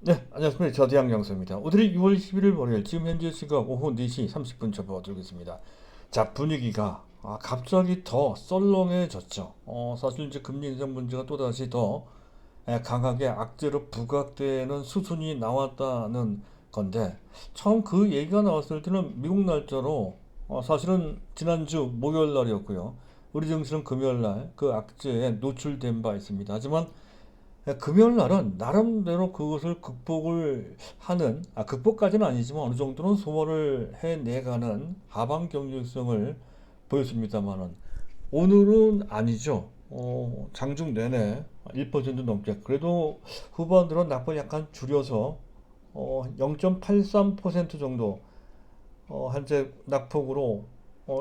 네, 안녕하십니까. 저대양 양수입니다. 오늘이 6월 11일 월요일, 지금 현재 시각 오후 4시 30분 접어들겠습니다. 자, 분위기가 갑자기 더 썰렁해졌죠. 사실 이제 금리 인상 문제가 또다시 더 강하게 악재로 부각되는 수순이 나왔다는 건데, 처음 그 얘기가 나왔을 때는 미국 날짜로 사실은 지난주 목요일 날이었고요. 우리 증시는 금요일 날 그 악재에 노출된 바 있습니다. 하지만 금요일 날은 나름대로 그것을 극복을 하는, 극복까지는 아니지만 어느 정도는 소화를 해내가는 하방 경직성을 보였습니다만은 오늘은 아니죠. 장중 내내 1% 넘게. 그래도 후반으로 낙폭 약간 줄여서 0.83% 정도 현재 낙폭으로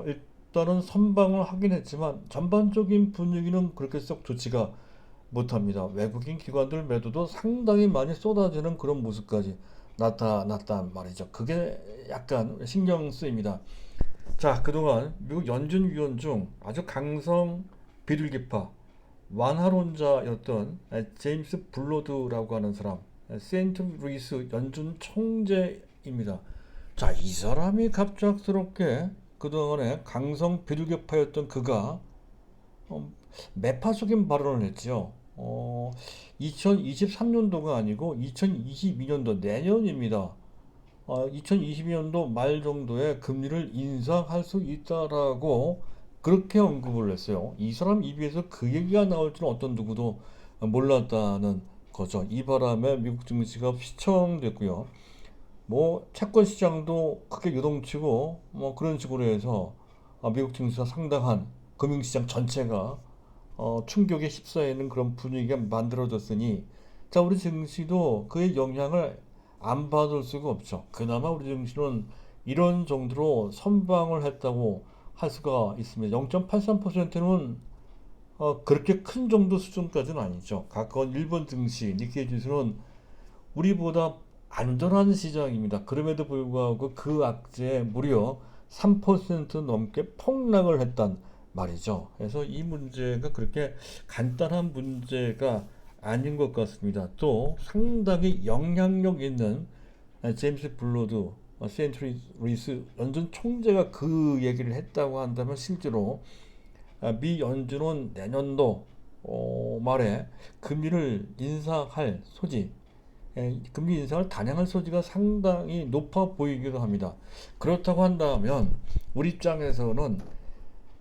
일단은 선방을 하긴 했지만 전반적인 분위기는 그렇게 썩 좋지가 못합니다. 외국인 기관들 매도도 상당히 많이 쏟아지는 그런 모습까지 나타났단 말이죠. 그게 약간 신경 쓰입니다. 자, 그동안 미국 연준 위원 중 아주 강성 비둘기파 완화론자였던 제임스 블로드라고 하는 사람, 세인트 루이스 연준 총재입니다. 자, 이 사람이 갑작스럽게 그동안에 강성 비둘기파였던 그가 어, 매파적인 발언을 했죠. 2023년도가 아니고 2022년도 내년입니다. 2022년도 말 정도에 금리를 인상할 수 있다라고 그렇게 언급을 했어요. 이 사람 입에서 그 얘기가 나올 줄은 어떤 누구도 몰랐다는 거죠. 이 바람에 미국 증시가 휘청됐고요. 뭐 채권 시장도 크게 요동치고 뭐 그런 식으로 해서 미국 증시가 상당한 금융시장 전체가 충격에 휩싸이는 그런 분위기가 만들어졌으니 자 우리 증시도 그의 영향을 안 받을 수가 없죠. 그나마 우리 증시는 이런 정도로 선방을 했다고 할 수가 있습니다. 0.83%는 그렇게 큰 정도 수준까지는 아니죠. 가까운 일본 증시 니케이 지수는 우리보다 안전한 시장입니다. 그럼에도 불구하고 그 악재에 무려 3% 넘게 폭락을 했단 말이죠. 그래서 이 문제가 그렇게 간단한 문제가 아닌 것 같습니다. 또 상당히 영향력 있는 제임스 블로드 세인트 루이스 연준 총재가 그 얘기를 했다고 한다면 실제로 미 연준은 내년도 말에 금리를 인상할 소지 금리 인상을 단행할 소지가 상당히 높아 보이기도 합니다. 그렇다고 한다면 우리 입장에서는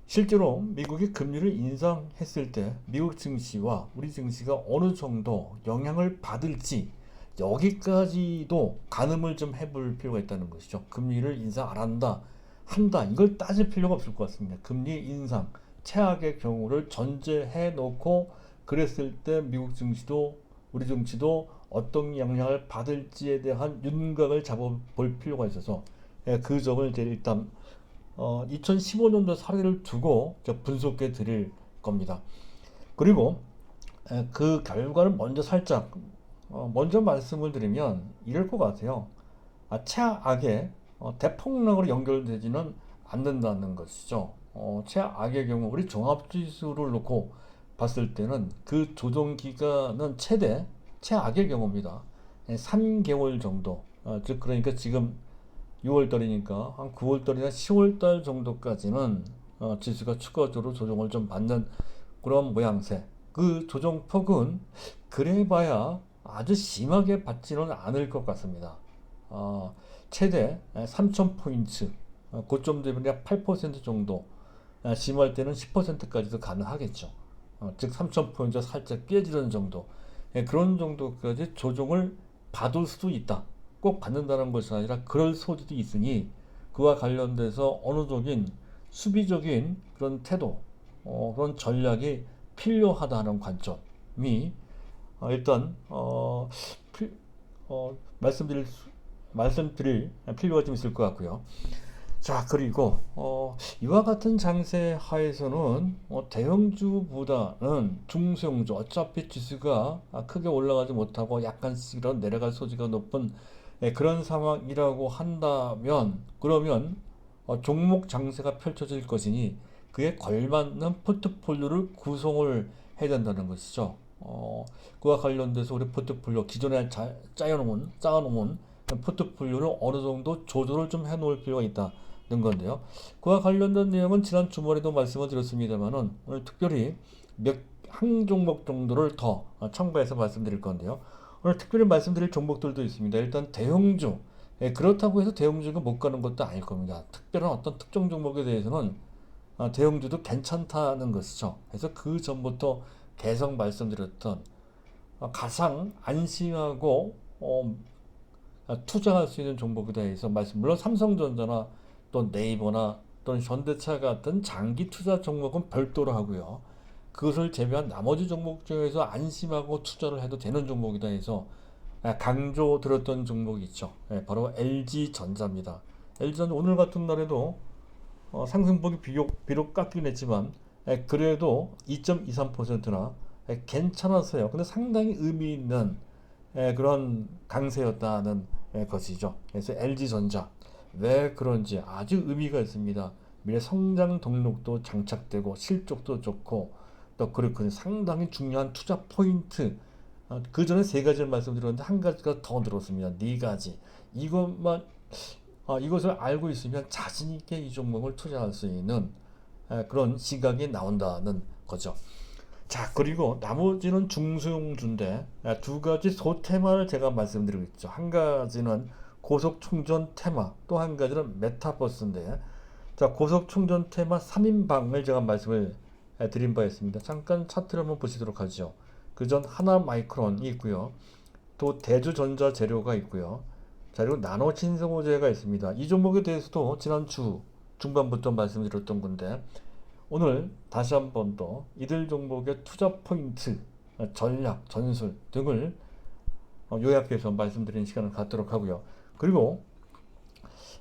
실제로 미국이 금리를 인상했을 때 미국 증시와 우리 증시가 어느 정도 영향을 받을지 여기까지도 가늠을 좀 해볼 필요가 있다는 것이죠. 금리를 인상 안 한다, 한다 이걸 따질 필요가 없을 것 같습니다. 금리 인상 최악의 경우를 전제해 놓고 그랬을 때 미국 증시도 우리 증시도 어떤 영향을 받을지에 대한 윤곽을 잡아볼 필요가 있어서 그 점을 이제 일단 2015년도 사례를 두고 분석해 드릴 겁니다. 그리고 그 결과를 먼저 살짝 먼저 말씀을 드리면 이럴 것 같아요. 최악의 대폭락으로 연결되지는 않는다는 것이죠. 최악의 경우 우리 종합지수를 놓고 봤을 때는 그 조정 기간은 최악의 경우입니다. 3개월 정도. 즉 그러니까 지금 6월달이니까 한 9월달이나 10월달 정도까지는 지수가 추가적으로 조정을 좀 받는 그런 모양새. 그 조정폭은 그래봐야 아주 심하게 받지는 않을 것 같습니다. 최대 3,000포인트, 고점 대비 8% 정도, 심할 때는 10%까지도 가능하겠죠. 즉 3,000포인트 살짝 깨지는 정도. 그런 정도까지 조정을 받을 수도 있다. 꼭 받는다는 것이 아니라 그럴 소지도 있으니 그와 관련돼서 언어적인 수비적인 그런 태도, 그런 전략이 필요하다는 관점이 일단 말씀드릴 필요가 좀 있을 것 같고요. 자, 그리고 이와 같은 장세 하에서는 대형주보다는 중소형주 어차피 지수가 크게 올라가지 못하고 약간씩 내려갈 소지가 높은 그런 상황이라고 한다면 그러면 종목 장세가 펼쳐질 것이니 그에 걸맞는 포트폴리오를 구성을 해야 된다는 것이죠. 그와 관련돼서 우리 포트폴리오 기존에 쌓아놓은 포트폴리오를 어느 정도 조절을 좀 해놓을 필요가 있다는 건데요. 그와 관련된 내용은 지난 주말에도 말씀을 드렸습니다만은 오늘 특별히 한 종목 정도를 더 첨가해서 말씀드릴 건데요. 오늘 특별히 말씀드릴 종목들도 있습니다. 일단 대형주. 그렇다고 해서 대형주가 못 가는 것도 아닐 겁니다. 특별한 어떤 특정 종목에 대해서는 대형주도 괜찮다는 것이죠. 그래서 그 전부터 계속 말씀드렸던 가장 안심하고 투자할 수 있는 종목에 대해서 물론 삼성전자나 또 네이버나 또는 현대차 같은 장기 투자 종목은 별도로 하고요. 그것을 제외한 나머지 종목 중에서 안심하고 투자를 해도 되는 종목이다 해서 강조 들었던 종목이 있죠. 바로 LG전자입니다. LG전자 오늘 같은 날에도 상승폭이 비록 깎이긴 했지만 그래도 2.23%나 괜찮았어요. 근데 상당히 의미 있는 그런 강세였다는 것이죠. 그래서 LG전자 왜 그런지 아주 의미가 있습니다. 미래 성장 동력도 장착되고 실적도 좋고 또 그렇고 상당히 중요한 투자 포인트. 그 전에 세 가지를 말씀드렸는데 한 가지가 더 들었습니다. 네 가지. 이것을 알고 있으면 자신 있게 이 종목을 투자할 수 있는 그런 시각이 나온다는 거죠. 자, 그리고 나머지는 중소형주인데 두 가지 소테마를 제가 말씀드리고 있죠. 한 가지는 고속 충전 테마, 또 한 가지는 메타버스인데, 자, 고속 충전 테마 3인방을 제가 말씀을 드린 바 있습니다. 잠깐 차트를 한번 보시도록 하죠. 그전 하나마이크론이 있고요. 또 대주전자 재료가 있고요. 자, 그리고 나노 신성호재가 있습니다. 이 종목에 대해서도 지난주 중반부터 말씀드렸던 건데, 오늘 다시 한 번 더 이들 종목의 투자 포인트, 전략, 전술 등을 요약해서 말씀드리는 시간을 갖도록 하고요. 그리고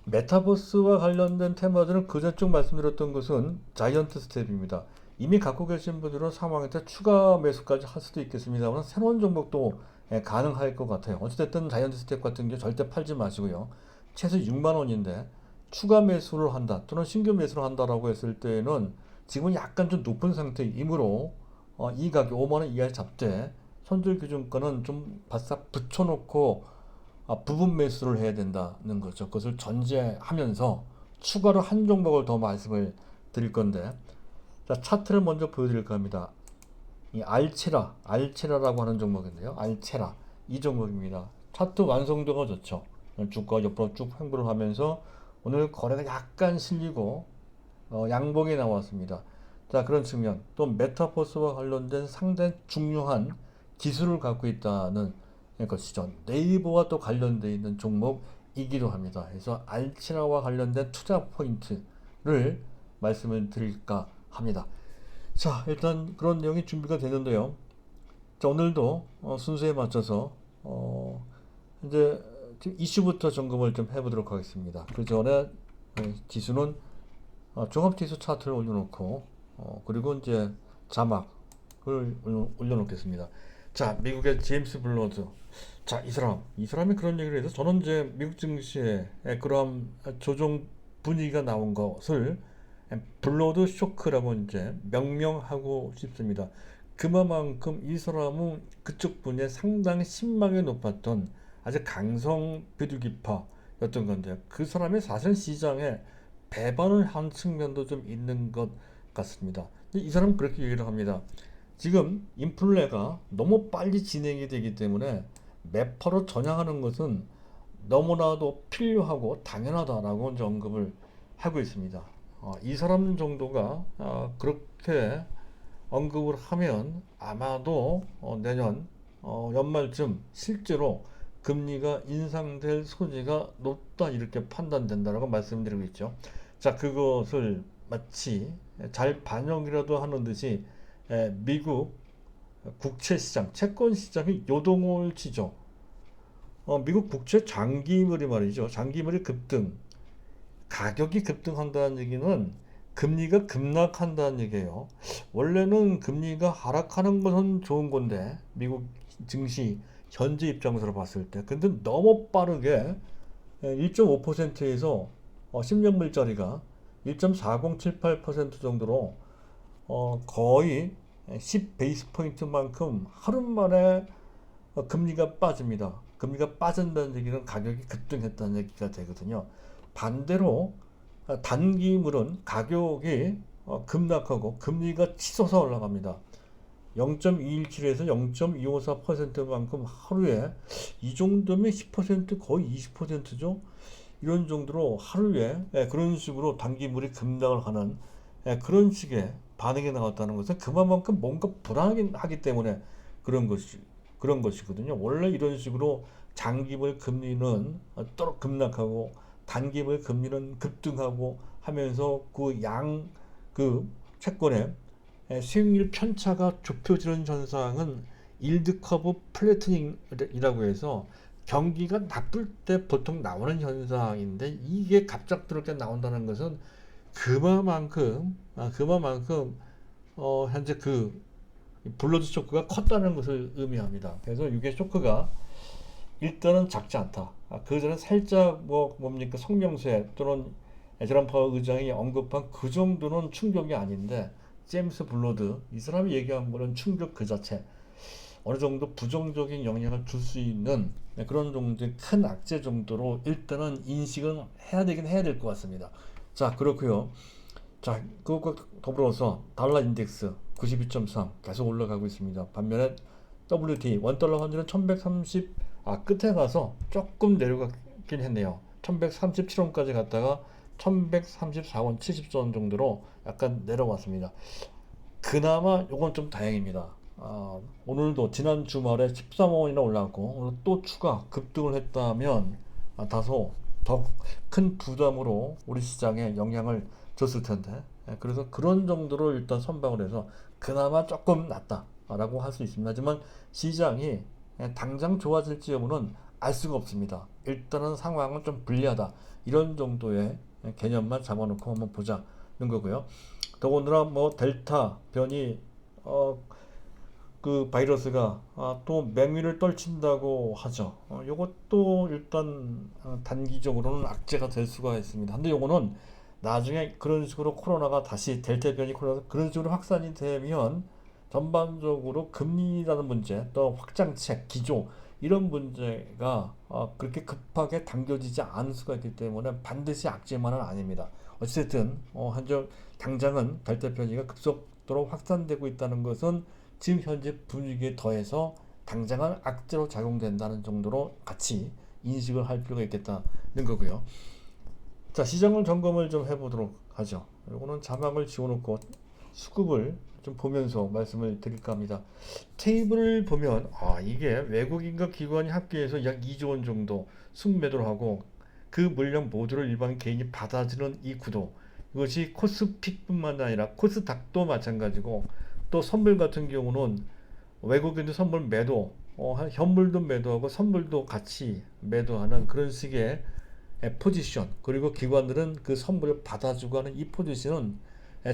메타버스와 관련된 테마들은 그전 쭉 말씀드렸던 것은 자이언트 스텝입니다. 이미 갖고 계신 분들은 상황에 따라 추가 매수까지 할 수도 있겠습니다만 새로운 종목도 가능할 것 같아요. 어찌됐든 자이언트 스텝 같은 게 절대 팔지 마시고요. 최소 6만 원인데 추가 매수를 한다 또는 신규 매수를 한다라고 했을 때는 지금은 약간 좀 높은 상태이므로 이 가격 5만 원 이하에 잡되 손절 기준가는 좀 바싹 붙여놓고 부분 매수를 해야 된다는 거죠. 그것을 전제하면서 추가로 한 종목을 더 말씀을 드릴 건데, 자, 차트를 먼저 보여드릴까 합니다. 이 알체라라고 하는 종목인데요. 알체라 이 종목입니다. 차트 완성도가 좋죠. 주가 옆으로 쭉 횡보를 하면서 오늘 거래가 약간 실리고 양봉이 나왔습니다. 자, 그런 측면 또 메타버스와 관련된 상당히 중요한 기술을 갖고 있다는 것이죠. 네이버와 또 관련되어 있는 종목이기도 합니다. 그래서 알치라와 관련된 투자 포인트를 말씀을 드릴까 합니다. 자, 일단 그런 내용이 준비가 되는데요. 자, 오늘도 순서에 맞춰서 이제 이슈부터 점검을 좀 해보도록 하겠습니다. 그 전에 지수는 종합지수 차트를 올려놓고 그리고 이제 자막을 올려놓겠습니다. 자, 미국의 제임스 블러드. 자, 이 사람이 그런 얘기를 해서 저는 이제 미국 증시에 그런 조정 분위기가 나온 것을 블러드 쇼크라고 이제 명명하고 싶습니다. 그만큼 이 사람은 그쪽 분야에 상당히 신망이 높았던 아주 강성 비둘기파였던 건데요. 그 사람이 사실 시장에 배반을 한 측면도 좀 있는 것 같습니다. 이 사람은 그렇게 얘기를 합니다. 지금 인플레가 너무 빨리 진행이 되기 때문에 매파로 전향하는 것은 너무나도 필요하고 당연하다라고 이제 언급을 하고 있습니다. 이 사람 정도가 그렇게 언급을 하면 아마도 내년 연말쯤 실제로 금리가 인상될 소지가 높다 이렇게 판단된다라고 말씀드리고 있죠. 자, 그것을 마치 잘 반영이라도 하는 듯이 미국 국채 시장, 채권 시장이 요동을 치죠. 미국 국채 장기물이 말이죠. 장기물이 급등, 가격이 급등한다는 얘기는 금리가 급락한다는 얘기예요. 원래는 금리가 하락하는 것은 좋은 건데 미국 증시 현재 입장에서 봤을 때 근데 너무 빠르게 1.5%에서 10년물짜리가 1.4078% 정도로 거의 10 베이스 포인트만큼 하루 만에 금리가 빠집니다. 금리가 빠진다는 얘기는 가격이 급등했다는 얘기가 되거든요. 반대로 단기물은 가격이 급락하고 금리가 치솟아 올라갑니다. 0.217에서 0.254%만큼 하루에, 이 정도면 10% 거의 20%죠. 이런 정도로 하루에 그런 식으로 단기물이 급락을 하는 그런 식의 반응이 나왔다는 것은 그만큼 뭔가 불안하기 때문에 그런 것이 그런 것이거든요. 원래 이런 식으로 장기물 금리는 급락하고 단기물 금리는 급등하고 하면서 그 채권의 수익률 편차가 좁혀지는 현상은 일드 커브 플래트닝이라고 해서 경기가 나쁠 때 보통 나오는 현상인데, 이게 갑작스럽게 나온다는 것은 그만큼 현재 그 블러드 쇼크가 컸다는 것을 의미합니다. 그래서 이게 쇼크가 일단은 작지 않다. 그 전에 살짝 뭡니까 성명서에 또는 에즈람 파월 의장이 언급한 그 정도는 충격이 아닌데, 제임스 블러드 이 사람이 얘기한 거는 충격 그 자체, 어느 정도 부정적인 영향을 줄 수 있는 그런 정도의 큰 악재 정도로 일단은 인식은 해야 될 것 같습니다. 자, 그렇고요. 자, 그것과 더불어서 달러 인덱스 92.3 계속 올라가고 있습니다. 반면에 WT 원달러 환율은 1130, 끝에 가서 조금 내려가긴 했네요. 1137원까지 갔다가 1134원 70선 정도로 약간 내려왔습니다. 그나마 요건 좀 다행입니다. 오늘도 지난 주말에 13원이나 올라갔고 오늘 또 추가 급등을 했다면 다소 더 큰 부담으로 우리 시장에 영향을 줬을 텐데, 그래서 그런 정도로 일단 선방을 해서 그나마 조금 낫다라고 할 수 있습니다. 하지만 시장이 당장 좋아질지 여부는 알 수가 없습니다. 일단은 상황은 좀 불리하다, 이런 정도의 개념만 잡아놓고 한번 보자는 거고요. 더군다나 델타 변이 그 바이러스가 또 맹위를 떨친다고 하죠. 요것도 일단 단기적으로는 악재가 될 수가 있습니다. 근데 요거는 나중에 그런 식으로 코로나가 다시 델타 변이 코로나 그런 식으로 확산이 되면 전반적으로 금리라는 문제, 또 확장책, 기조 이런 문제가 그렇게 급하게 당겨지지 않을 수가 있기 때문에 반드시 악재만은 아닙니다. 어쨌든 현재 당장은 델타 변이가 급속도로 확산되고 있다는 것은 지금 현재 분위기에 더해서 당장은 악재로 작용된다는 정도로 같이 인식을 할 필요가 있겠다는 거고요. 자, 시장을 점검을 좀 해보도록 하죠. 이거는 자막을 지워놓고 수급을 좀 보면서 말씀을 드릴까 합니다. 테이블을 보면 이게 외국인과 기관이 합계해서 약 2조 원 정도 순매도를 하고 그 물량 모두를 일반 개인이 받아주는 이 구도, 이것이 코스픽뿐만 아니라 코스닥도 마찬가지고, 또 선물 같은 경우는 외국인도 선물 매도, 현물도 매도하고 선물도 같이 매도하는 그런 식의 포지션, 그리고 기관들은 그 선물을 받아주고 하는 이 포지션은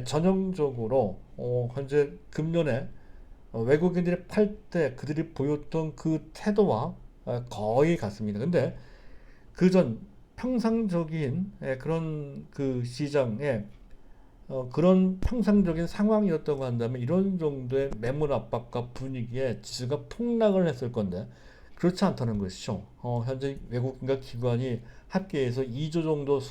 전형적으로 현재 금년에 외국인들이 팔 때 그들이 보였던 그 태도와 거의 같습니다. 근데 그전 평상적인 그런 그 시장에 그런 평상적인 상황이었다고 한다면 이런 정도의 매물 압박과 분위기에 지수가 폭락을 했을 건데, 그렇지 않다는 것이죠. 현재 외국인과 기관이 합계해서 2조 정도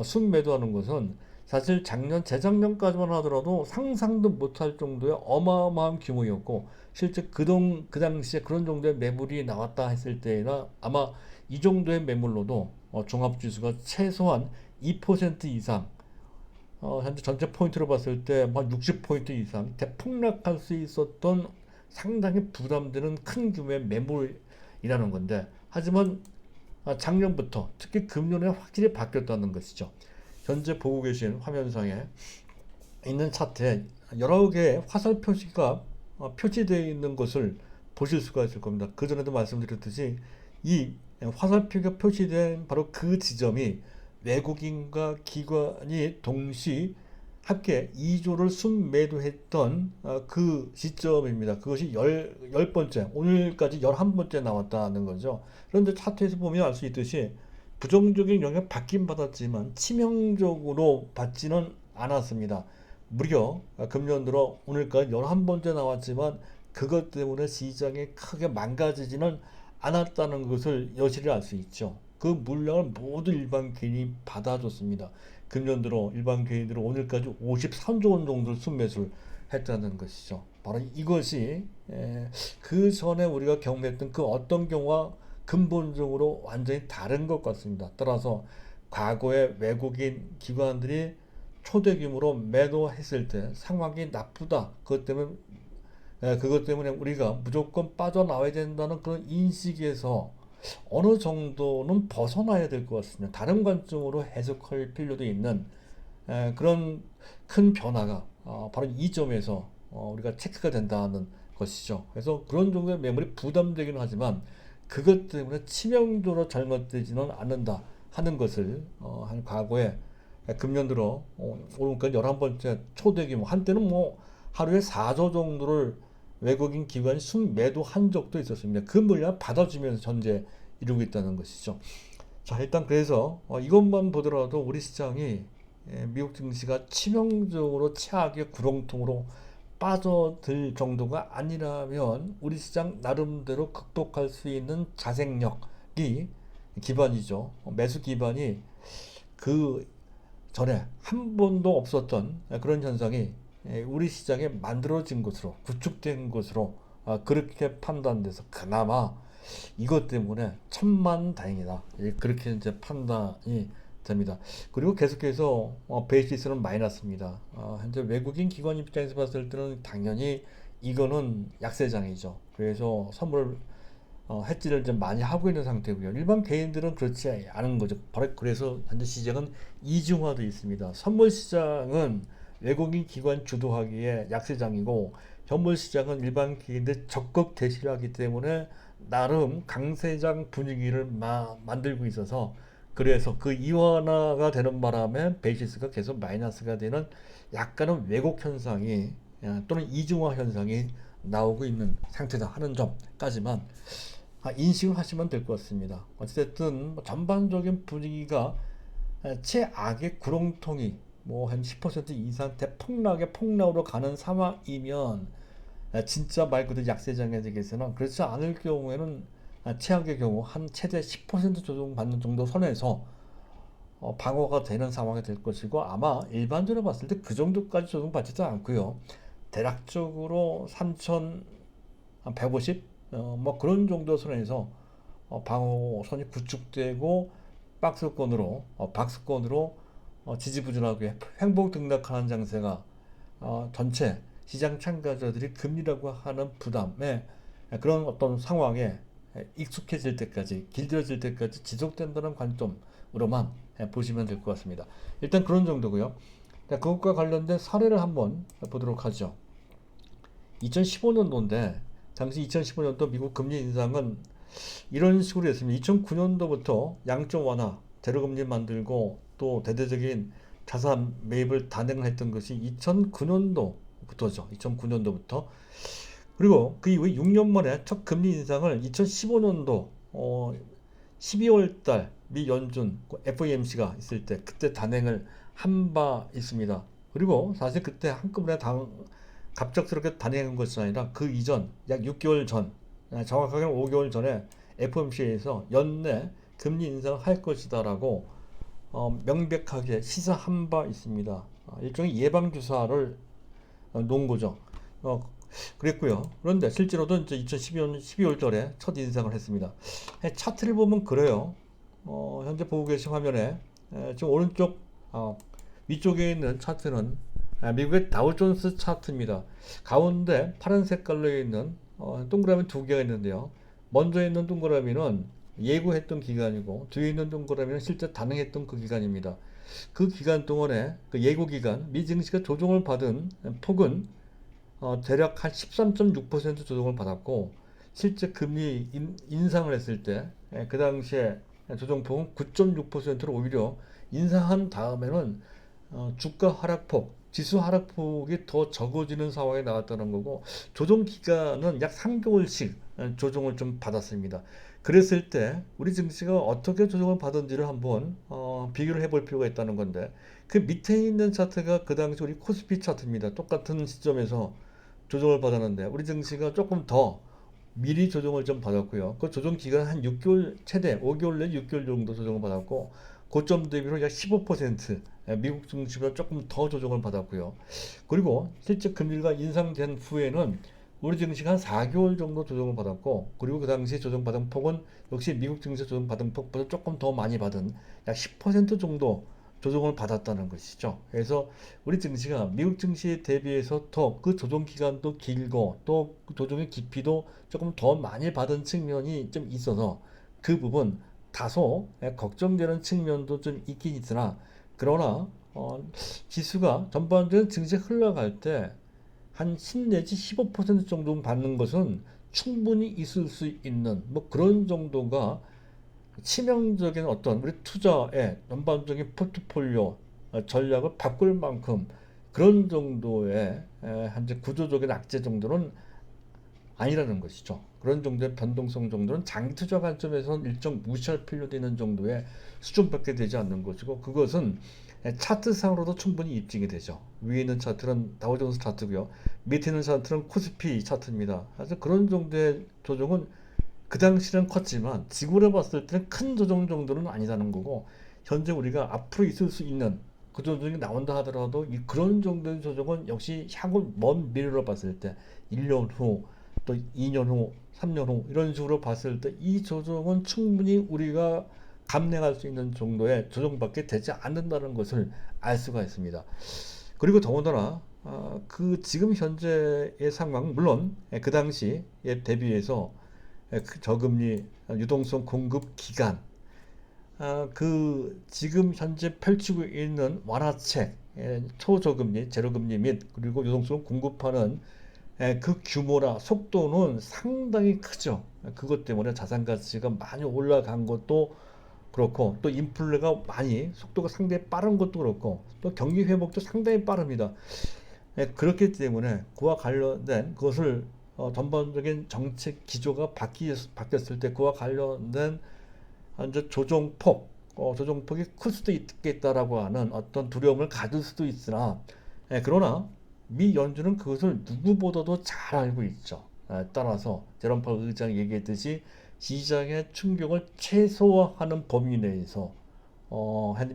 순매도하는 것은 사실 재작년까지만 하더라도 상상도 못할 정도의 어마어마한 규모였고, 실제 그 당시에 그런 정도의 매물이 나왔다 했을 때나 아마 이 정도의 매물로도 종합지수가 최소한 2% 이상, 현재 전체 포인트로 봤을 때 막 60포인트 이상 대폭락할 수 있었던 상당히 부담되는 큰 규모의 매물이라는 건데, 하지만 작년부터 특히 금년에 확실히 바뀌었다는 것이죠. 현재 보고 계신 화면상에 있는 차트에 여러 개의 화살 표시가 표시되어 있는 것을 보실 수가 있을 겁니다. 그 전에도 말씀드렸듯이 이 화살표가 표시된 바로 그 지점이 외국인과 기관이 동시 합계 2조를 순매도했던 그 시점입니다. 그것이 10번째, 오늘까지 11번째 나왔다는 거죠. 그런데 차트에서 보면 알 수 있듯이 부정적인 영향을 받긴 받았지만 치명적으로 받지는 않았습니다. 무려 금년 들어 오늘까지 11번째 나왔지만 그것 때문에 시장이 크게 망가지지는 않았다는 것을 여실히 알 수 있죠. 그 물량을 모두 일반 개인이 받아줬습니다. 금년 들어 일반 개인들은 오늘까지 53조 원 정도를 순매수를 했다는 것이죠. 바로 이것이 그 전에 우리가 경험했던 그 어떤 경우와 근본적으로 완전히 다른 것 같습니다. 따라서 과거에 외국인 기관들이 초대 규모로 매도했을 때 상황이 나쁘다. 그것 때문에 우리가 무조건 빠져나와야 된다는 그런 인식에서 어느 정도는 벗어나야 될 것 같습니다. 다른 관점으로 해석할 필요도 있는 그런 큰 변화가 바로 이 점에서 우리가 체크가 된다는 것이죠. 그래서 그런 정도의 매물이 부담되기는 하지만 그것 때문에 치명적으로 잘못되지는 않는다 하는 것을 한 과거에 금년 들어 오늘까지 11번째 초대 규모 한때는 뭐 하루에 4조 정도를 외국인 기관이 순매도한 적도 있었습니다. 그 물량을 받아주면서 현재 이루고 있다는 것이죠. 자, 일단 그래서 이것만 보더라도 우리 시장이 미국 증시가 치명적으로 최악의 구렁통으로 빠져들 정도가 아니라면 우리 시장 나름대로 극복할 수 있는 자생력이 기반이죠. 매수 기반이 그 전에 한 번도 없었던 그런 현상이 우리 시장에 만들어진 것으로 구축된 것으로 그렇게 판단돼서 그나마 이것 때문에 천만다행이다. 그렇게 이제 판단이 됩니다. 그리고 계속해서 베이시스는 마이너스입니다. 현재 외국인 기관 입장에서 봤을 때는 당연히 이거는 약세장이죠. 그래서 선물 해지를 좀 많이 하고 있는 상태고요. 일반 개인들은 그렇지 않은 거죠. 바로 그래서 현재 시장은 이중화되어 있습니다. 선물 시장은 외국인 기관 주도하기에 약세장이고 현물 시장은 일반 개인들 적극 대시하기 때문에 나름 강세장 분위기를 만들고 있어서 그래서 그 이완화가 되는 바람에 베이시스가 계속 마이너스가 되는 약간은 왜곡 현상이 또는 이중화 현상이 나오고 있는 상태다 하는 점까지만 인식을 하시면 될 것 같습니다. 어쨌든 전반적인 분위기가 최악의 구렁통이 뭐 한 10% 이상 대폭락의 폭락으로 가는 상황이면 진짜 말 그대로 약세장에 대해서는 그렇지 않을 경우에는 최악의 경우 한 최대 10% 조정받는 정도 선에서 방어가 되는 상황이 될 것이고 아마 일반적으로 봤을 때 그 정도까지 조정받지도 않고요. 대략적으로 3,150 뭐 그런 정도 선에서 방어선이 구축되고 박스권으로 지지부진하게 횡보 등락하는 장세가 전체 시장 참가자들이 금리라고 하는 부담에 그런 어떤 상황에 익숙해질 때까지 길들여질 때까지 지속된다는 관점으로만 보시면 될 것 같습니다. 일단 그런 정도고요. 그것과 관련된 사례를 한번 보도록 하죠. 2015년도인데 당시 2015년도 미국 금리 인상은 이런 식으로 했습니다. 2009년도부터 양적 완화, 제로금리 만들고 또 대대적인 자산 매입을 단행을 했던 것이 2009년도부터죠. 2009년도부터. 그리고 그 이후에 6년 만에 첫 금리 인상을 2015년도 12월 달 미 연준 FOMC가 있을 때 그때 단행을 한 바 있습니다. 그리고 사실 그때 한꺼번에 갑작스럽게 단행한 것이 아니라 그 이전 약 6개월 전, 정확하게는 5개월 전에 FOMC에서 연내 금리 인상을 할 것이다라고 명백하게 시사한 바 있습니다. 일종의 예방주사를 놓은 거죠. 그랬고요. 그런데 실제로도 이제 2012년 12월 달에 첫 인상을 했습니다. 차트를 보면 그래요. 현재 보고 계신 화면에 지금 오른쪽 위쪽에 있는 차트는 미국의 다우존스 차트입니다. 가운데 파란 색깔로 있는 동그라미 두 개가 있는데요. 먼저 있는 동그라미는 예고했던 기간이고 뒤에 있는 동그라미는 실제 단행했던 그 기간입니다. 그 기간 동안에 그 예고 기간 미 증시가 조정을 받은 폭은 대략 한 13.6% 조정을 받았고 실제 금리 인상을 했을 때 그 당시에 조정폭은 9.6%로 오히려 인상한 다음에는 주가 하락폭, 지수 하락폭이 더 적어지는 상황이 나왔다는 거고 조정 기간은 약 3개월씩 조정을 좀 받았습니다. 그랬을 때 우리 증시가 어떻게 조정을 받은지를 한번 비교를 해볼 필요가 있다는 건데, 그 밑에 있는 차트가 그 당시 우리 코스피 차트입니다. 똑같은 시점에서 조정을 받았는데 우리 증시가 조금 더 미리 조정을 좀 받았고요. 그 조정 기간 한 6개월, 최대 5개월 내 6개월 정도 조정을 받았고, 고점 대비로 약 15%, 미국 증시보다 조금 더 조정을 받았고요. 그리고 실제 금리가 인상된 후에는 우리 증시가 한 4개월 정도 조정을 받았고, 그리고 그 당시 조정받은 폭은 역시 미국 증시 조정받은 폭보다 조금 더 많이 받은 약 10% 정도 조정을 받았다는 것이죠. 그래서 우리 증시가 미국 증시에 대비해서 더 그 조정 기간도 길고 또 그 조정의 깊이도 조금 더 많이 받은 측면이 좀 있어서 그 부분 다소 걱정되는 측면도 좀 있긴 있으나, 그러나 지수가 전반적인 증시 흘러갈 때 한 10 내지 15% 정도 받는 것은 충분히 있을 수 있는 뭐 그런 정도가 치명적인 어떤 우리 투자의 전반적인 포트폴리오 전략을 바꿀 만큼 그런 정도의 현재 구조적인 악재 정도는 아니라는 것이죠. 그런 정도의 변동성 정도는 장기 투자 관점에서는 일정 무시할 필요도 있는 정도의 수준밖에 되지 않는 것이고, 그것은 차트상으로도 충분히 입증이 되죠. 위에 있는 차트는 다우존스 차트고요. 밑에 있는 차트는 코스피 차트입니다. 그래서 그런 정도의 조정은 그 당시는 컸지만 지구로 봤을 때는 큰 조정 정도는 아니라는 거고, 현재 우리가 앞으로 있을 수 있는 그 조정이 나온다 하더라도 그런 정도의 조정은 역시 향후 먼 미래로 봤을 때 1년 후, 또 2년 후, 3년 후 이런 식으로 봤을 때 이 조정은 충분히 우리가 감내할 수 있는 정도의 조정밖에 되지 않는다는 것을 알 수가 있습니다. 그리고 더군다나 그 지금 현재의 상황, 물론 그 당시에 대비해서 그 저금리, 유동성 공급 기간, 그 지금 현재 펼치고 있는 완화책, 초저금리, 제로금리 및 그리고 유동성 공급하는 그 규모나 속도는 상당히 크죠. 그것 때문에 자산 가치가 많이 올라간 것도 그렇고, 또 인플레가 많이 속도가 상당히 빠른 것도 그렇고, 또 경기 회복도 상당히 빠릅니다. 그렇기 때문에 그와 관련된 그것을 전반적인 정책 기조가 바뀌었을 때 그와 관련된 이제 조정폭이 클 수도 있겠다라고 하는 어떤 두려움을 가질 수도 있으나, 그러나 미 연준은 그것을 누구보다도 잘 알고 있죠. 따라서 제롬 파월 의장이 얘기했듯이 시장의 충격을 최소화하는 범위 내에서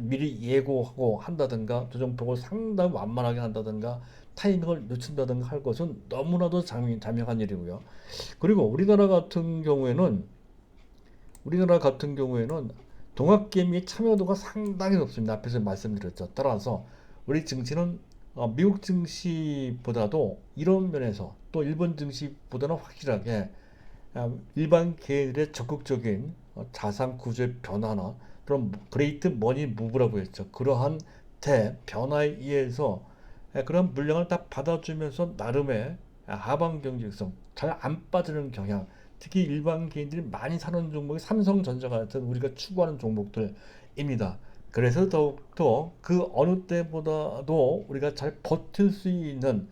미리 예고하고 한다든가 조정폭을 상당히 완만하게 한다든가 타이밍을 늦춘다든가 할 것은 너무나도 자명한 일이고요. 그리고 우리나라 같은 경우에는 동학개미 참여도가 상당히 높습니다. 앞에서 말씀드렸죠. 따라서 우리 증시는 미국 증시보다도 이런 면에서 또 일본 증시보다는 확실하게 일반 개인들의 적극적인 자산 구조의 변화나 그런 그레이트 머니 무브라고 했죠. 그러한 대변화에 의해서 그런 물량을 다 받아주면서 나름의 하방 경직성, 잘 안 빠지는 경향, 특히 일반 개인들이 많이 사는 종목이 삼성전자 같은 우리가 추구하는 종목들입니다. 그래서 더욱더 그 어느 때보다도 우리가 잘 버틸 수 있는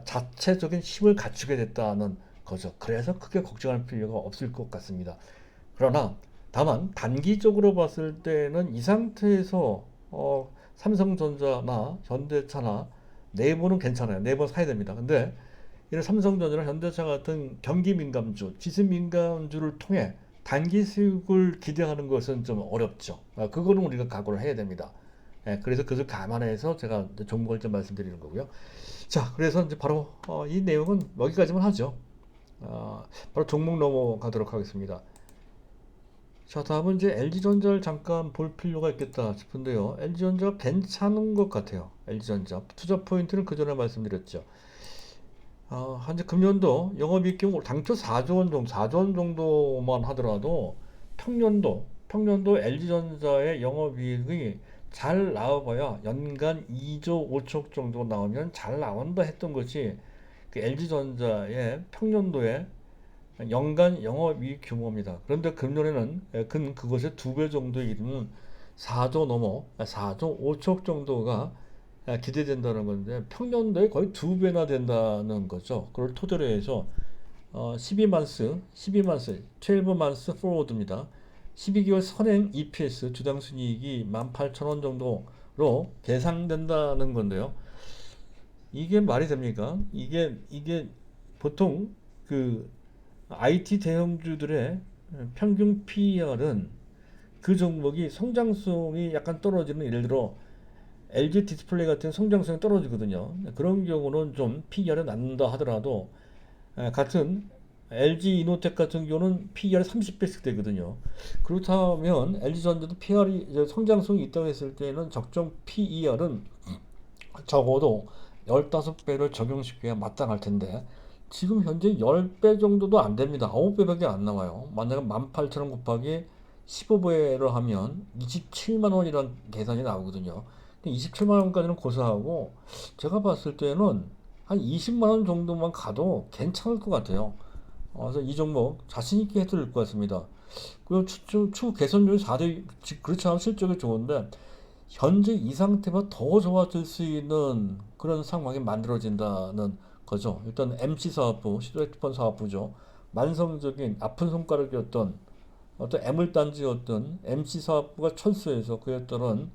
자체적인 힘을 갖추게 됐다는 거죠. 그래서 크게 걱정할 필요가 없을 것 같습니다. 그러나 다만 단기적으로 봤을 때는 이 상태에서 삼성전자나 현대차나 네이버는 괜찮아요. 네이버 사야 됩니다. 근데 이런 삼성전자나 현대차 같은 경기 민감주, 지수 민감주를 통해 단기 수익을 기대하는 것은 좀 어렵죠. 그거는 우리가 각오를 해야 됩니다. 그래서 그것을 감안해서 제가 종목을 좀 말씀드리는 거고요. 자, 그래서 이제 바로 이 내용은 여기까지만 하죠. 바로 종목 넘어가도록 하겠습니다. 자, 다음은 이제 LG전자를 잠깐 볼 필요가 있겠다 싶은데요. LG전자가 괜찮은 것 같아요. LG전자 투자 포인트는 그 전에 말씀드렸죠. 현재 금년도 영업이익 경우 당초 4조 원 정도, 4조 원 정도만 하더라도 평년도 LG전자의 영업이익이 잘 나와봐야 연간 2조 5천 정도 나오면 잘 나온다 했던 것이 그 LG전자의 평년도의 연간 영업이익 규모입니다. 그런데 금년에는 그것의 2배 정도에 이르는 4조 넘어 4조 5천 정도가 기대된다는 건데 평년도에 거의 2배나 된다는 거죠. 그걸 토대로 해서 12만스, 12만스 포워드입니다. 12개월 선행 EPS 주당 순이익이 18,000원 정도로 계상된다는 건데요. 이게 말이 됩니까? 이게 보통 그 IT 대형주들의 평균 PER은 그 종목이 성장성이 약간 떨어지는, 예를 들어 LG 디스플레이 같은 성장성이 떨어지거든요. 그런 경우는 좀 PER이 낮는다 하더라도 같은 LG 이노텍 같은 경우는 PER이 30배씩 되거든요. 그렇다면 LG전자도 PER이 성장성이 있다고 했을 때는 적정 PER은 적어도 15배를 적용시켜야 마땅할 텐데 지금 현재 10배 정도도 안 됩니다. 9배밖에 안 나와요. 만약에 18,000원 곱하기 15배를 하면 27만 원이라는 계산이 나오거든요. 27만 원까지는 고사하고 제가 봤을 때는 한 20만 원 정도만 가도 괜찮을 것 같아요. 그래서 이 종목 자신 있게 해도 될 것 같습니다. 그리고 추후 개선율이 4대, 그렇지 않으면 실적이 좋은데 현재 이 상태보다 더 좋아질 수 있는 그런 상황이 만들어진다는 거죠. 일단 MC 사업부, 시도해폰 사업부죠. 만성적인 아픈 손가락이었던 어떤 애물단지였던 MC 사업부가 철수해서 그에 따른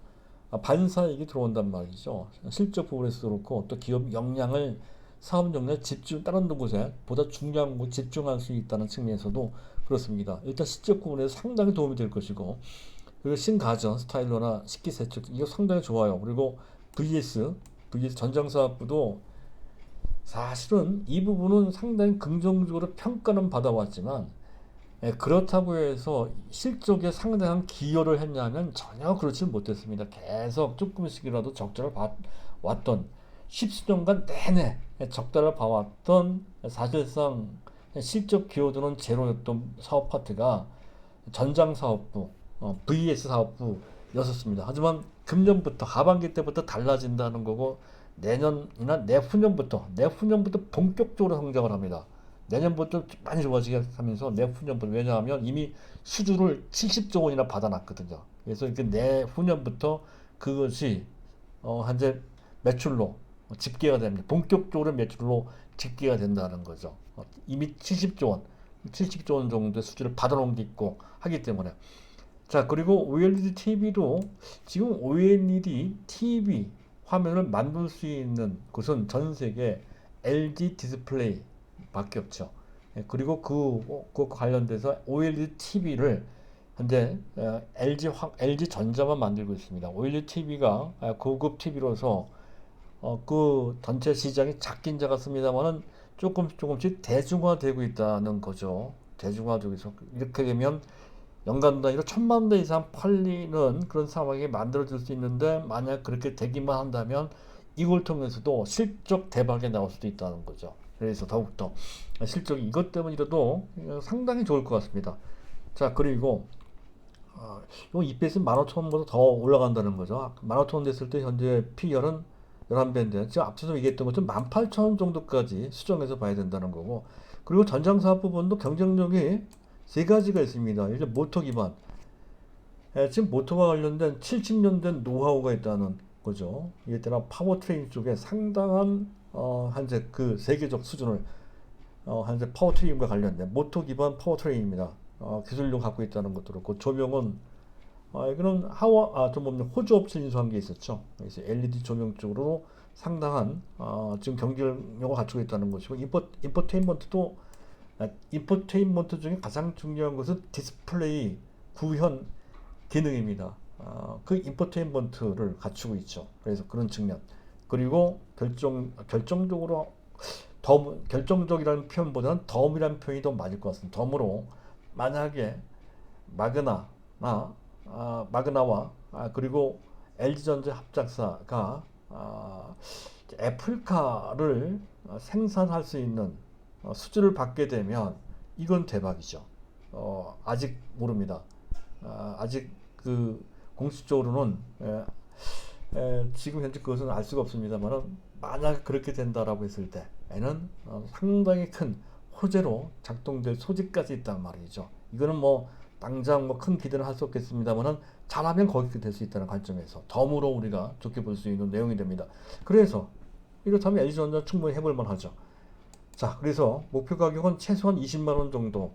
반사이익이 들어온단 말이죠. 실적 부분에서도 그렇고 또 기업 역량을 사업 역량을 집중 다른 곳에 보다 중요한 곳 집중할 수 있다는 측면에서도 그렇습니다. 일단 실적 부분에서 상당히 도움이 될 것이고 그리고 신가전 스타일러나 식기세척 이거 상당히 좋아요. 그리고 VS 전장사업부도 사실은 이 부분은 상당히 긍정적으로 평가는 받아왔지만 그렇다고 해서 실적에 상당한 기여를 했냐면 전혀 그렇지 못했습니다. 계속 조금씩이라도 적자를 봐왔던 십수년간 내내 적자를 봐왔던 사실상 실적 기여도는 제로였던 사업 파트가 전장 사업부, VS 사업부였었습니다. 하지만 금년부터 하반기 때부터 달라진다는 거고 내년이나 내후년부터 본격적으로 성장을 합니다. 내년부터 많이 좋아지게 하면서 내후년부터 왜냐하면 이미 수주를 70조 원이나 받아놨거든요. 그래서 이렇게 내후년부터 그것이 현재 매출로 집계가 됩니다. 본격적으로 매출로 집계가 된다는 거죠. 이미 70조 원 정도의 수주를 받아놓은 게 있고 하기 때문에 자 그리고 OLED TV도 지금 OLED TV 화면을 만들 수 있는 곳은 전 세계 LG 디스플레이 밖에 없죠. 그리고 그 관련돼서 OLED TV를 현재 LG 전자만 만들고 있습니다. OLED TV가 고급 TV로서 그 전체 시장이 작긴 작았습니다만은 조금씩 대중화되고 있다는 거죠. 대중화되고 있어. 이렇게 되면 연간 단위로 1,000만 대 이상 팔리는 그런 상황이 만들어질 수 있는데 만약 그렇게 되기만 한다면 이걸 통해서도 실적 대박이 나올 수도 있다는 거죠. 그래서 더욱더 실적이 이것 때문이라도 상당히 좋을 것 같습니다. 자 그리고 이 EPS는 15,000원보다 더 올라간다는 거죠. 15,000원 됐을 때 현재 PER은 11배인데 지금 앞서서 얘기했던 것처럼 18,000원 정도까지 수정해서 봐야 된다는 거고 그리고 전장사업 부분도 경쟁력이 세 가지가 있습니다. 이제 모터 기반 지금 모터와 관련된 70년 된 노하우가 있다는 거죠. 이에 따라 파워트레인 쪽에 상당한 현재 그 세계적 수준을 현재 파워트레인과 관련된 모터 기반 파워트레인입니다. 기술력 갖고 있다는 것도 그렇고 조명은 이거는 호주 업체 인수한 게 있었죠. 그래서 LED 조명 쪽으로 상당한 지금 경쟁력을 갖추고 있다는 것이고 인포테인먼트 중에 가장 중요한 것은 디스플레이 구현 기능입니다. 그 인포테인먼트를 갖추고 있죠. 그래서 그런 측면 그리고 결정적으로 결정적이라는 표현보다는 덤이라는 표현이 더 맞을 것 같습니다. 덤으로 만약에 마그나와 그리고 LG전자 합작사가 애플카를 생산할 수 있는 수주를 받게 되면 이건 대박이죠. 아직 모릅니다. 아직 그 공식적으로는 지금 현재 그것은 알 수가 없습니다만 만약 그렇게 된다라고 했을 때에는 상당히 큰 호재로 작동될 소지까지 있단 말이죠. 이거는 뭐 당장 뭐 큰 기대는 할 수 없겠습니다만은 잘하면 거기까지 될 수 있다는 관점에서 덤으로 우리가 좋게 볼 수 있는 내용이 됩니다. 그래서 이렇다면 LG전자 충분히 해볼 만하죠. 자, 그래서 목표 가격은 최소한 20만 원 정도.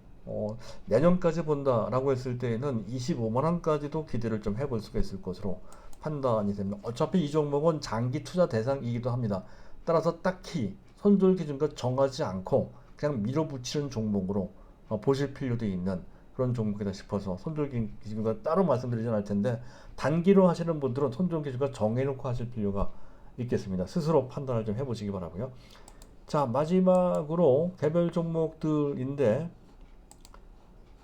내년까지 본다라고 했을 때에는 25만 원까지도 기대를 좀 해볼 수가 있을 것으로 판단이 됩니다. 어차피 이 종목은 장기 투자 대상이기도 합니다. 따라서 딱히 손절 기준과 정하지 않고 그냥 밀어붙이는 종목으로 보실 필요도 있는 그런 종목이다 싶어서 손절 기준과 따로 말씀드리진 않을 텐데, 단기로 하시는 분들은 손절 기준과 정해놓고 하실 필요가 있겠습니다. 스스로 판단을 좀 해보시기 바라고요. 자, 마지막으로 개별 종목들인데,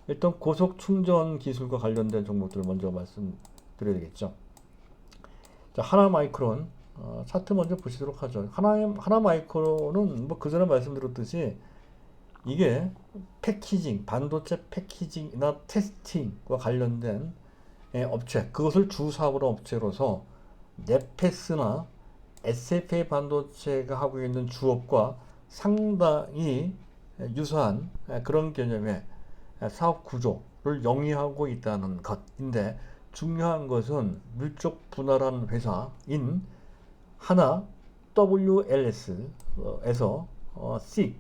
일단 고속 충전 기술과 관련된 종목들을 먼저 말씀드려야 되겠죠. 자, 하나마이크론 차트 먼저 보시도록 하죠. 하나마이크론은 뭐 그전에 말씀드렸듯이 이게 패키징, 반도체 패키징이나 테스팅과 관련된 업체, 그것을 주 사업으로 업체로서 넷패스나 SFA 반도체가 하고 있는 주업과 상당히 유사한 그런 개념의 사업 구조를 영위하고 있다는 것인데, 중요한 것은 물적 분할한 회사인 하나 WLS에서 SiC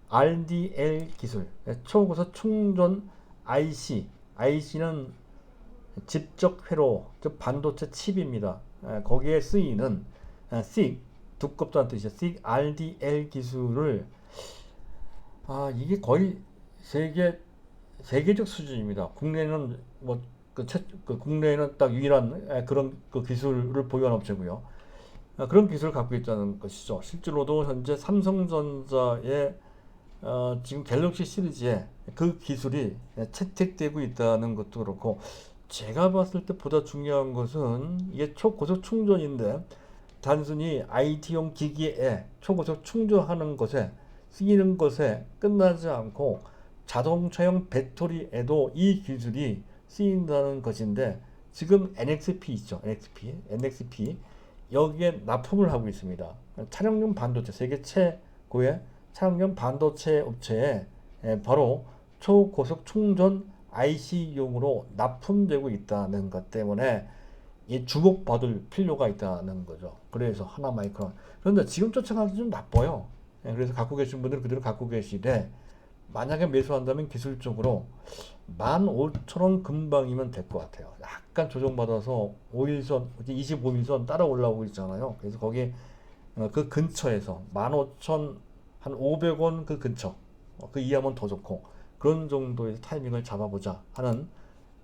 RDL 기술, 초고속 충전 IC는 집적 회로, 즉 반도체 칩입니다. 거기에 쓰이는 SiC, 두껍다는 뜻이죠. SiC RDL 기술을 이게 거의 세계적 수준입니다. 국내에는 국내에는 딱 유일한 그런 그 기술을 보유한 업체고요. 그런 기술을 갖고 있다는 것이죠. 실제로도 현재 삼성전자의 지금 갤럭시 시리즈에 그 기술이 채택되고 있다는 것도 그렇고, 제가 봤을 때 보다 중요한 것은 이게 초고속 충전인데, 단순히 IT용 기기에 초고속 충전하는 것에 쓰이는 것에 끝나지 않고 자동차용 배터리에도 이 기술이 쓰인다는 것인데, 지금 NXP 있죠. NXP 여기에 납품을 하고 있습니다. 차량용 반도체, 세계 최고의 차량용 반도체 업체에 바로 초고속 충전 IC용으로 납품되고 있다는 것 때문에 주목받을 필요가 있다는 거죠. 그래서 하나마이크론. 그런데 지금 쫓아가기 좀 나빠요. 그래서 갖고 계신 분들은 그대로 갖고 계시되, 만약에 매수한다면 기술적으로 15,000원 근방이면 될 것 같아요. 약간 조정받아서 5일선, 25일선 따라 올라오고 있잖아요. 그래서 거기 그 근처에서 15,000, 한 500원 그 근처, 그 이하면 더 좋고, 그런 정도의 타이밍을 잡아보자 하는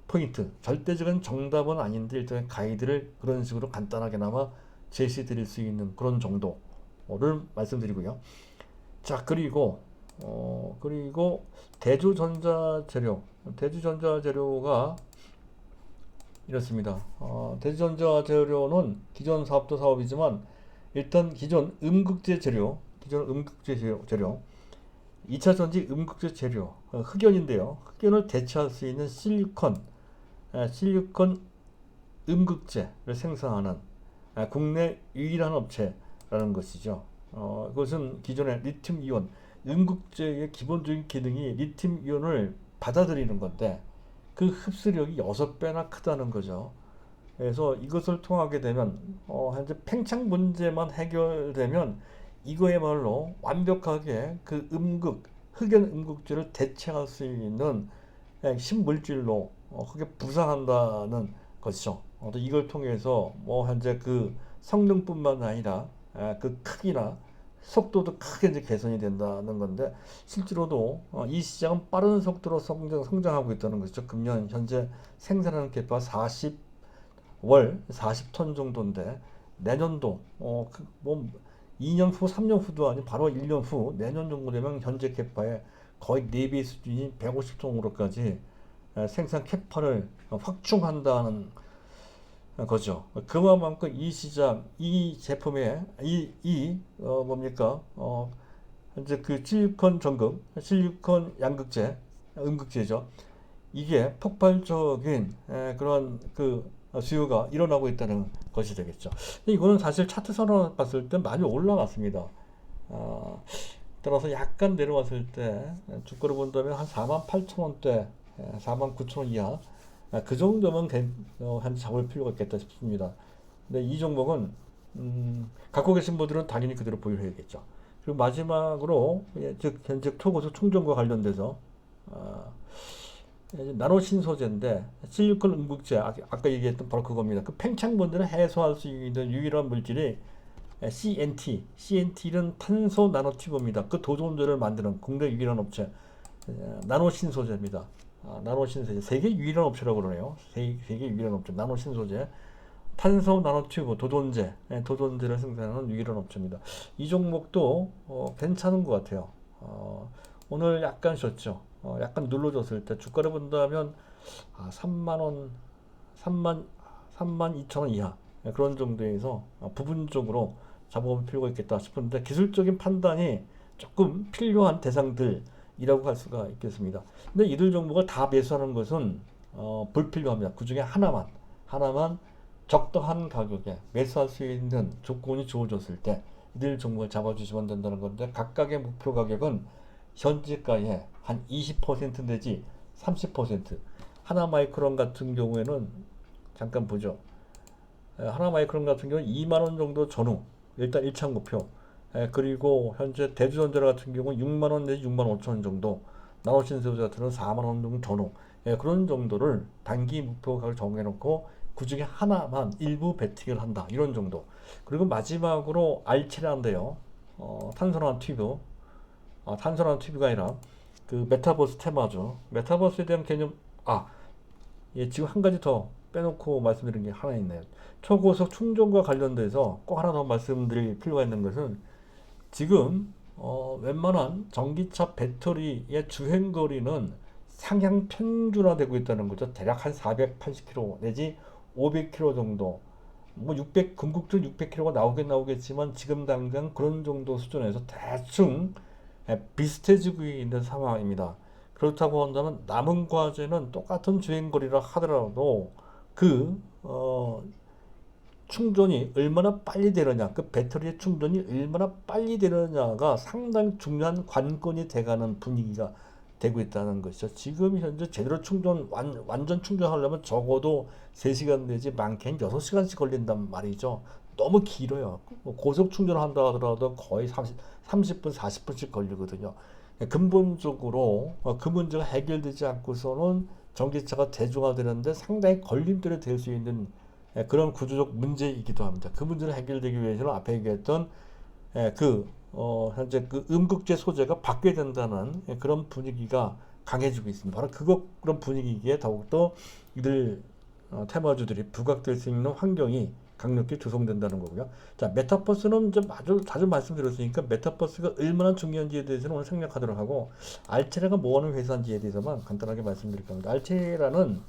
포인트. 절대적인 정답은 아닌데 일단 가이드를 그런 식으로 간단하게나마 제시 드릴 수 있는 그런 정도를 말씀드리고요. 자, 그리고 대주전자재료가 이렇습니다. 대주전자재료는 기존 사업도 사업이지만, 일단 기존 음극재 재료, 2차 전지 음극재 재료, 흑연인데요. 흑연을 대체할 수 있는 실리콘 음극재를 생산하는 국내 유일한 업체라는 것이죠. 그것은 기존의 리튬 이온, 음극재의 기본적인 기능이 리튬 이온을 받아들이는 건데, 그 흡수력이 6배나 크다는 거죠. 그래서 이것을 통하게 되면 현재 팽창 문제만 해결되면 이거야말로 완벽하게 그 흑연 음극재를 대체할 수 있는 신물질로 크게 부상한다는 것이죠. 또 이걸 통해서 현재 그 성능뿐만 아니라 그 크기나 속도도 크게 이제 개선이 된다는 건데, 실제로도 이 시장은 빠른 속도로 성장하고 있다는 것이죠. 금년 현재 생산하는 계파 40톤 정도인데, 내년도 2년 후, 3년 후도 아니고 바로 1년 후, 내년 정도 되면 현재 캐파의 거의 4배 수준인 150톤으로까지 생산 캐파를 확충한다는 거죠. 그만큼 이 시장, 이 제품의 현재 그 실리콘 양극재, 음극재죠. 이게 폭발적인 그런 그 수요가 일어나고 있다는 것이 되겠죠. 이거는 사실 차트선으로 봤을 때 많이 올라갔습니다. 따라서 약간 내려왔을 때 주가를 본다면 한 48,000원대, 49,000원 이하, 그 정도면 현재 잡을 필요가 있겠다 싶습니다. 근데 이 종목은 갖고 계신 분들은 당연히 그대로 보유해야겠죠. 그리고 마지막으로 즉 현재 초고속 충전과 관련돼서 나노 신소재인데 실리콘 음극재 아까 얘기했던 바로 그겁니다. 그 팽창 본드를 해소할 수 있는 유일한 물질이 CNT는 탄소 나노튜브입니다. 그 도전제를 만드는 국내 유일한 업체 나노 신소재입니다. 나노 신소재 세계 유일한 업체라고 그러네요. 세계 유일한 업체 나노 신소재 탄소 나노튜브 도전제를 생산하는 유일한 업체입니다. 이 종목도 괜찮은 것 같아요. 오늘 약간 쉬었죠. 약간 눌러줬을 때 주가를 본다면 3만 원, 3만 2천 원 이하 그런 정도에서 부분적으로 잡아볼 필요가 있겠다 싶은데 기술적인 판단이 조금 필요한 대상들이라고 할 수가 있겠습니다. 근데 이들 종목을 다 매수하는 것은 불필요합니다. 그 중에 하나만 적당한 가격에 매수할 수 있는 조건이 주어졌을 때 이들 종목을 잡아주시면 된다는 건데 각각의 목표 가격은 현재가의 한 20% 내지 30% 하나마이크론 같은 경우에는 잠깐 보죠. 하나마이크론 같은 경우는 2만원 정도 전후 일단 1차 목표 그리고 현재 대주전자 같은 경우는 6만원 내지 6만 5천원 정도 나노신소재 같은 경우는 4만원 정도 전후 그런 정도를 단기 목표 가격을 정해놓고 그 중에 하나만 일부 베팅을 한다 이런 정도. 그리고 마지막으로 알체라인데요. 탄소난 튜브 탄소난 튜브가 아니라 그 메타버스 테마죠. 메타버스에 대한 개념 지금 한 가지 더 빼놓고 말씀드린 게 하나 있네요. 초고속 충전과 관련돼서 꼭 하나 더 말씀드릴 필요가 있는 것은 지금 웬만한 전기차 배터리의 주행거리는 상향 평준화되고 있다는 거죠. 대략 한 480km 내지 500km 정도, 뭐 궁극적 600km가 나오겠지만 지금 당장 그런 정도 수준에서 대충 비슷해지고 있는 상황입니다. 그렇다고 한다면 남은 과제는 똑같은 주행거리라 하더라도 그 충전이 얼마나 빨리 되느냐, 그 배터리의 충전이 얼마나 빨리 되느냐가 상당히 중요한 관건이 돼가는 분위기가 되고 있다는 것이죠. 지금 현재 제대로 완전 충전하려면 적어도 3시간 내지 많게는 6시간씩 걸린단 말이죠. 너무 길어요. 고속 충전을 한다 하더라도 거의 30분, 40분씩 걸리거든요. 근본적으로 그 문제가 해결되지 않고서는 전기차가 대중화되는데 상당히 걸림돌이 될 수 있는 그런 구조적 문제이기도 합니다. 그 문제를 해결되기 위해서는 앞에 얘기했던 현재 그 음극재 소재가 바뀌어야 된다는 그런 분위기가 강해지고 있습니다. 바로 그런 분위기에 더욱더 이들 테마주들이 부각될 수 있는 환경이 강력히 조성된다는 거고요. 자, 메타버스는 이제 자주 말씀드렸으니까 메타버스가 얼마나 중요한지에 대해서는 오늘 생략하도록 하고 알테라가 뭐하는 회사인지에 대해서만 간단하게 말씀드릴 겁니다. 알테라는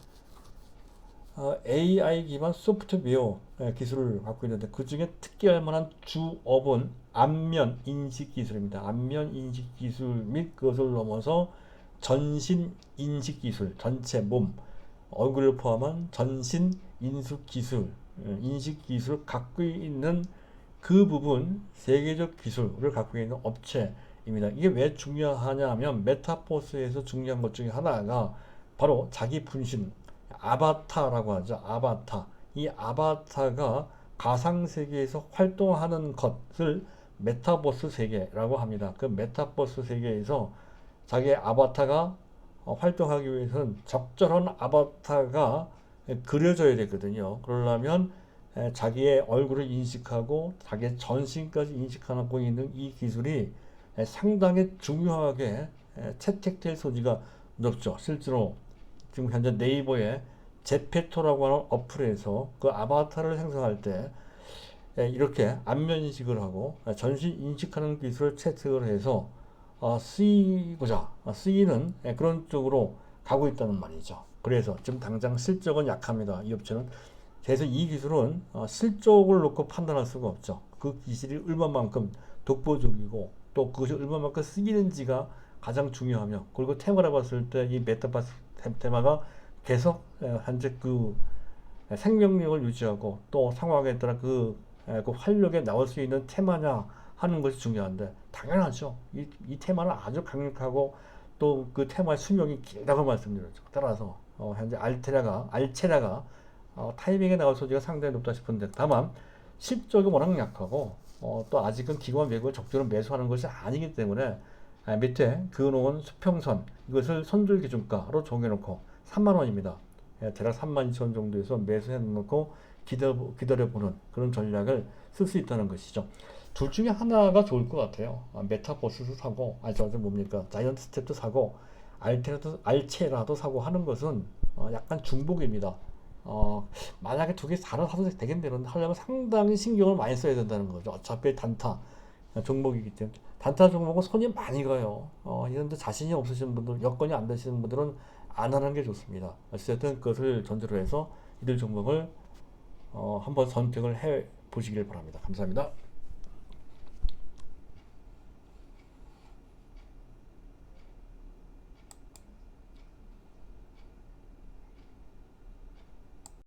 AI 기반 소프트웨어 기술을 갖고 있는데 그 중에 특기할 만한 주업은 안면 인식 기술입니다. 안면 인식 기술 및 그것을 넘어서 전신 인식 기술, 전체 몸, 얼굴을 포함한 전신 인식 기술을 갖고 있는 그 부분 세계적 기술을 갖고 있는 업체입니다. 이게 왜 중요하냐면 메타버스에서 중요한 것 중에 하나가 바로 자기 분신 아바타라고 하죠. 아바타. 이 아바타가 가상세계에서 활동하는 것을 메타버스 세계라고 합니다. 그 메타버스 세계에서 자기의 아바타가 활동하기 위해서는 적절한 아바타가 그려져야 되거든요. 그러려면 자기의 얼굴을 인식하고 자기의 전신까지 인식하고 있는 이 기술이 상당히 중요하게 채택될 소지가 높죠. 실제로 지금 현재 네이버에 제페토라고 하는 어플에서 그 아바타를 생성할 때 이렇게 안면 인식을 하고 전신 인식하는 기술을 채택을 해서 쓰이는 그런 쪽으로 가고 있다는 말이죠. 그래서 지금 당장 실적은 약합니다. 이 업체는. 그래서 이 기술은 실적을 놓고 판단할 수가 없죠. 그 기술이 얼마만큼 독보적이고 또 그것이 얼마만큼 쓰이는지가 가장 중요하며 그리고 테마를 봤을 때 이 메타버스 테마가 계속 현재 그 생명력을 유지하고 또 상황에 따라 그 활력에 나올 수 있는 테마냐 하는 것이 중요한데 당연하죠. 이 테마는 아주 강력하고 또 그 테마의 수명이 길다고 말씀드렸죠. 따라서 현재 알체라가 타이밍에 나올 소지가 상당히 높다 싶은데 다만 실적이 워낙 약하고 또 아직은 기관 외국을 적절히 매수하는 것이 아니기 때문에 밑에 근호원 수평선 이것을 손절 기준가로 정해놓고 3만 원입니다. 대략 3만 2천 원 정도에서 매수해 놓고 기다려보는 그런 전략을 쓸 수 있다는 것이죠. 둘 중에 하나가 좋을 것 같아요. 메타버스도 사고, 저 뭡니까? 자이언트 스텝도 사고, 알체라도 사고 하는 것은 약간 중복입니다. 만약에 두 개 다 사도 되겠는데 하려면 상당히 신경을 많이 써야 된다는 거죠. 어차피 단타 종목이기 때문에. 단타 종목은 손이 많이 가요. 이런데 자신이 없으신 분들, 여건이 안 되시는 분들은 안 하는 게 좋습니다. 어쨌든 그것을 전제로 해서 이들 종목을 한번 선택을 해 보시길 바랍니다. 감사합니다.